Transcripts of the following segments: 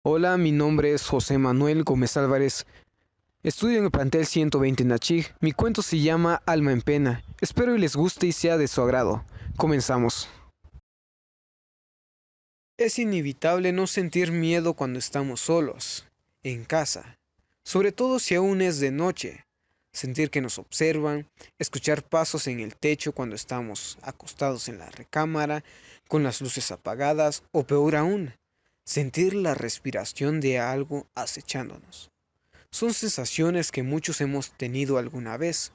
Hola, mi nombre es José Manuel Gómez Álvarez. Estudio en el plantel 120 Nachig. Mi cuento se llama Alma en Pena. Espero y les guste y sea de su agrado. Comenzamos. Es inevitable no sentir miedo cuando estamos solos, en casa, sobre todo si aún es de noche. Sentir que nos observan, escuchar pasos en el techo cuando estamos acostados en la recámara, con las luces apagadas, o peor aún, sentir la respiración de algo acechándonos. Son sensaciones que muchos hemos tenido alguna vez.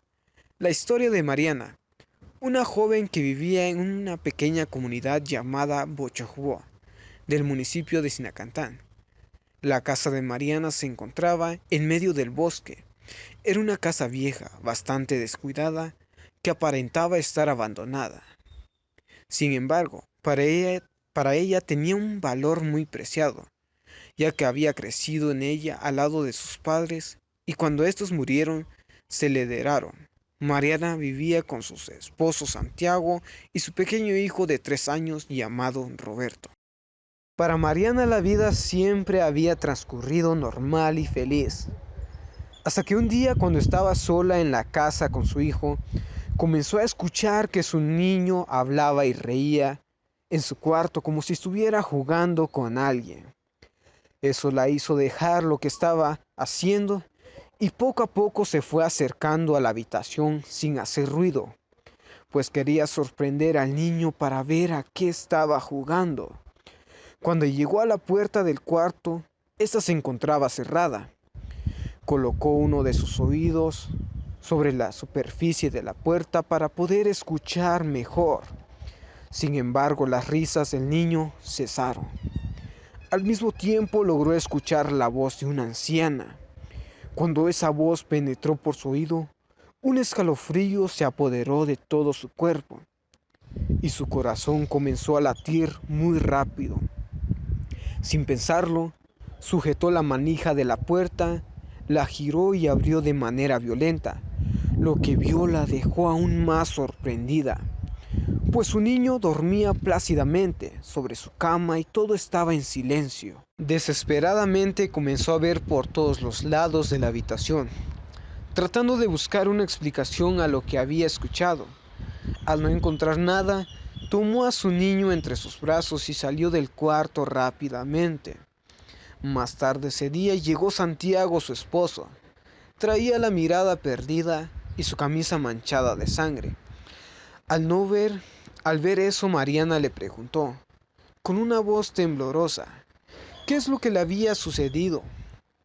La historia de Mariana, una joven que vivía en una pequeña comunidad llamada Bochojubó, del municipio de Sinacantán. La casa de Mariana se encontraba en medio del bosque. Era una casa vieja, bastante descuidada, que aparentaba estar abandonada. Sin embargo, para ella tenía un valor muy preciado, ya que había crecido en ella al lado de sus padres y cuando estos murieron, se le heredaron. Mariana vivía con su esposo Santiago y su pequeño hijo de 3 años llamado Roberto. Para Mariana la vida siempre había transcurrido normal y feliz, hasta que un día cuando estaba sola en la casa con su hijo, comenzó a escuchar que su niño hablaba y reía en su cuarto como si estuviera jugando con alguien. Eso la hizo dejar lo que estaba haciendo y poco a poco se fue acercando a la habitación sin hacer ruido, pues quería sorprender al niño para ver a qué estaba jugando. Cuando llegó a la puerta del cuarto, ésta se encontraba cerrada. Colocó uno de sus oídos sobre la superficie de la puerta para poder escuchar mejor. Sin embargo, las risas del niño cesaron. Al mismo tiempo logró escuchar la voz de una anciana. Cuando esa voz penetró por su oído, un escalofrío se apoderó de todo su cuerpo y su corazón comenzó a latir muy rápido. Sin pensarlo, sujetó la manija de la puerta, la giró y abrió de manera violenta. Lo que vio la dejó aún más sorprendida, pues su niño dormía plácidamente sobre su cama y todo estaba en silencio. Desesperadamente comenzó a ver por todos los lados de la habitación, tratando de buscar una explicación a lo que había escuchado. Al no encontrar nada, tomó a su niño entre sus brazos y salió del cuarto rápidamente. Más tarde ese día llegó Santiago, su esposo. Traía la mirada perdida y su camisa manchada de sangre. Al no ver, al ver eso, Mariana le preguntó, con una voz temblorosa, qué es lo que le había sucedido,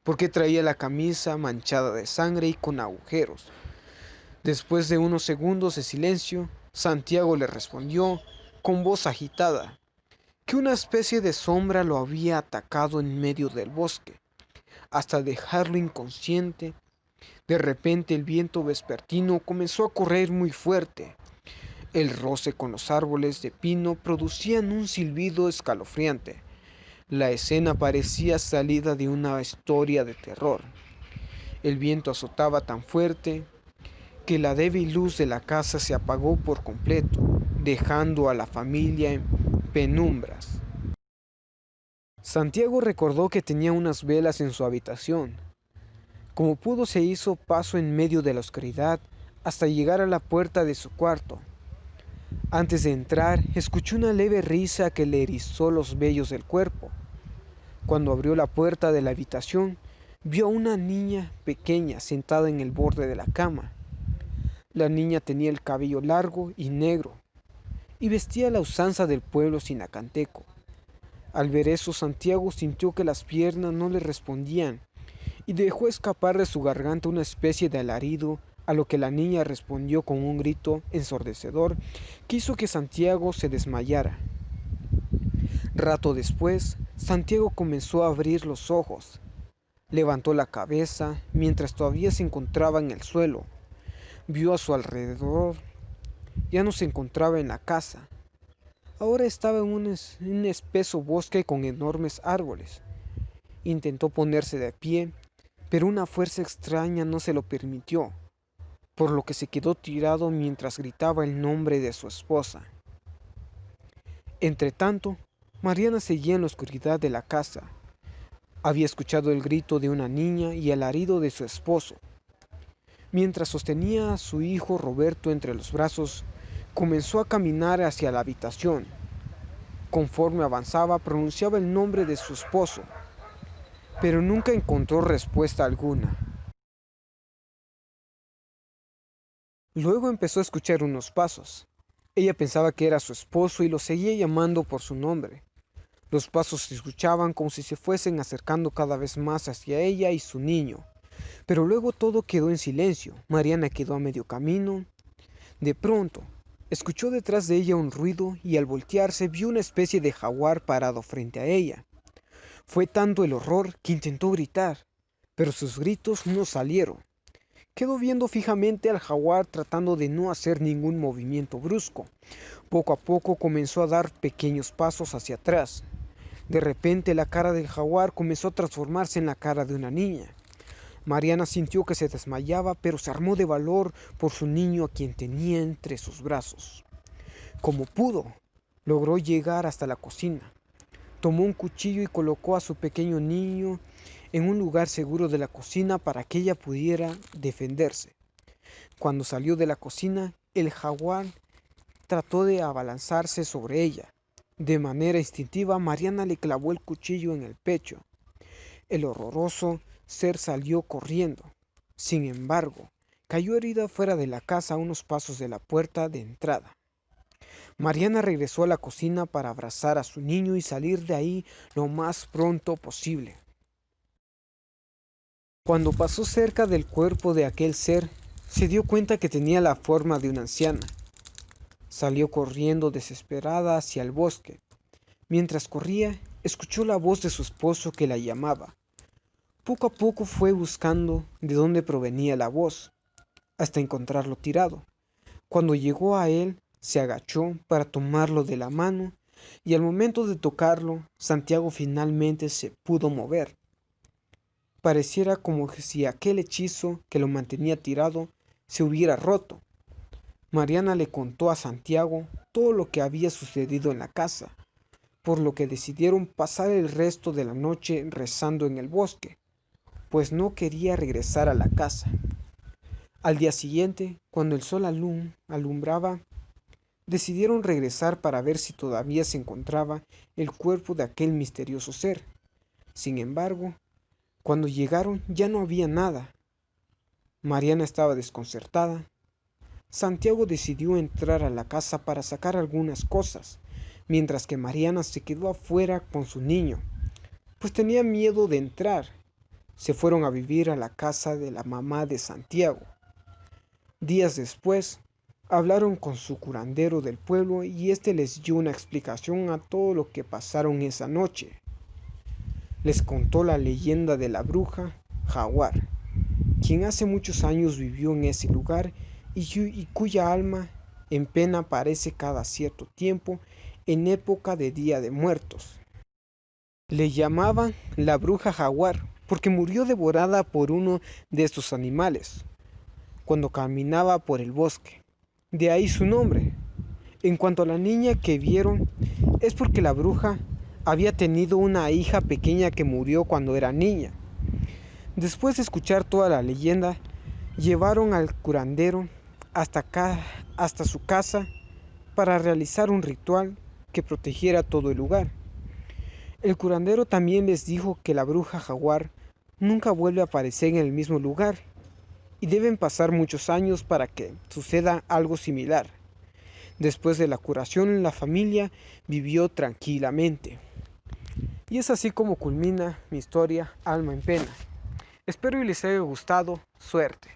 por qué traía la camisa manchada de sangre y con agujeros. Después de unos segundos de silencio, Santiago le respondió con voz agitada que una especie de sombra lo había atacado en medio del bosque, hasta dejarlo inconsciente. De repente el viento vespertino comenzó a correr muy fuerte. El roce con los árboles de pino producían un silbido escalofriante. La escena parecía salida de una historia de terror. El viento azotaba tan fuerte que la débil luz de la casa se apagó por completo, dejando a la familia en penumbras. Santiago recordó que tenía unas velas en su habitación. Como pudo se hizo paso en medio de la oscuridad hasta llegar a la puerta de su cuarto. Antes de entrar, escuchó una leve risa que le erizó los vellos del cuerpo. Cuando abrió la puerta de la habitación, vio a una niña pequeña sentada en el borde de la cama. La niña tenía el cabello largo y negro y vestía a la usanza del pueblo sinacanteco. Al ver eso, Santiago sintió que las piernas no le respondían y dejó escapar de su garganta una especie de alarido, a lo que la niña respondió con un grito ensordecedor que hizo que Santiago se desmayara. Rato después, Santiago comenzó a abrir los ojos. Levantó la cabeza mientras todavía se encontraba en el suelo. Vio a su alrededor. Ya no se encontraba en la casa. Ahora estaba en un espeso bosque con enormes árboles. Intentó ponerse de pie, pero una fuerza extraña no se lo permitió, por lo que se quedó tirado mientras gritaba el nombre de su esposa. Entretanto, Mariana seguía en la oscuridad de la casa. Había escuchado el grito de una niña y el alarido de su esposo. Mientras sostenía a su hijo Roberto entre los brazos, comenzó a caminar hacia la habitación. Conforme avanzaba, pronunciaba el nombre de su esposo, pero nunca encontró respuesta alguna. Luego empezó a escuchar unos pasos. Ella pensaba que era su esposo y lo seguía llamando por su nombre. Los pasos se escuchaban como si se fuesen acercando cada vez más hacia ella y su niño. Pero luego todo quedó en silencio. Mariana quedó a medio camino. De pronto, escuchó detrás de ella un ruido y al voltearse vio una especie de jaguar parado frente a ella. Fue tanto el horror que intentó gritar, pero sus gritos no salieron. Quedó viendo fijamente al jaguar tratando de no hacer ningún movimiento brusco. Poco a poco comenzó a dar pequeños pasos hacia atrás. De repente la cara del jaguar comenzó a transformarse en la cara de una niña. Mariana sintió que se desmayaba, pero se armó de valor por su niño a quien tenía entre sus brazos. Como pudo, logró llegar hasta la cocina. Tomó un cuchillo y colocó a su pequeño niño en un lugar seguro de la cocina para que ella pudiera defenderse. Cuando salió de la cocina, el jaguar trató de abalanzarse sobre ella. De manera instintiva, Mariana le clavó el cuchillo en el pecho. El horroroso ser salió corriendo. Sin embargo, cayó herida fuera de la casa a unos pasos de la puerta de entrada. Mariana regresó a la cocina para abrazar a su niño y salir de ahí lo más pronto posible. Cuando pasó cerca del cuerpo de aquel ser, se dio cuenta que tenía la forma de una anciana. Salió corriendo desesperada hacia el bosque. Mientras corría, escuchó la voz de su esposo que la llamaba. Poco a poco fue buscando de dónde provenía la voz, hasta encontrarlo tirado. Cuando llegó a él, se agachó para tomarlo de la mano y al momento de tocarlo, Santiago finalmente se pudo mover. Pareciera como si aquel hechizo que lo mantenía tirado se hubiera roto. Mariana le contó a Santiago todo lo que había sucedido en la casa, por lo que decidieron pasar el resto de la noche rezando en el bosque, pues no quería regresar a la casa. Al día siguiente, cuando el sol alumbraba, decidieron regresar para ver si todavía se encontraba el cuerpo de aquel misterioso ser. Sin embargo, cuando llegaron ya no había nada. Mariana estaba desconcertada. Santiago decidió entrar a la casa para sacar algunas cosas, mientras que Mariana se quedó afuera con su niño, pues tenía miedo de entrar. Se fueron a vivir a la casa de la mamá de Santiago. Días después, hablaron con su curandero del pueblo y éste les dio una explicación a todo lo que pasaron esa noche. Les contó la leyenda de la bruja Jaguar, quien hace muchos años vivió en ese lugar y cuya alma en pena aparece cada cierto tiempo en época de Día de Muertos. Le llamaban la bruja Jaguar porque murió devorada por uno de estos animales cuando caminaba por el bosque. De ahí su nombre. En cuanto a la niña que vieron, es porque la bruja había tenido una hija pequeña que murió cuando era niña. Después de escuchar toda la leyenda, llevaron al curandero hasta su casa para realizar un ritual que protegiera todo el lugar. El curandero también les dijo que la bruja jaguar nunca vuelve a aparecer en el mismo lugar y deben pasar muchos años para que suceda algo similar. Después de la curación, la familia vivió tranquilamente. Y es así como culmina mi historia Alma en Pena. Espero y les haya gustado. Suerte.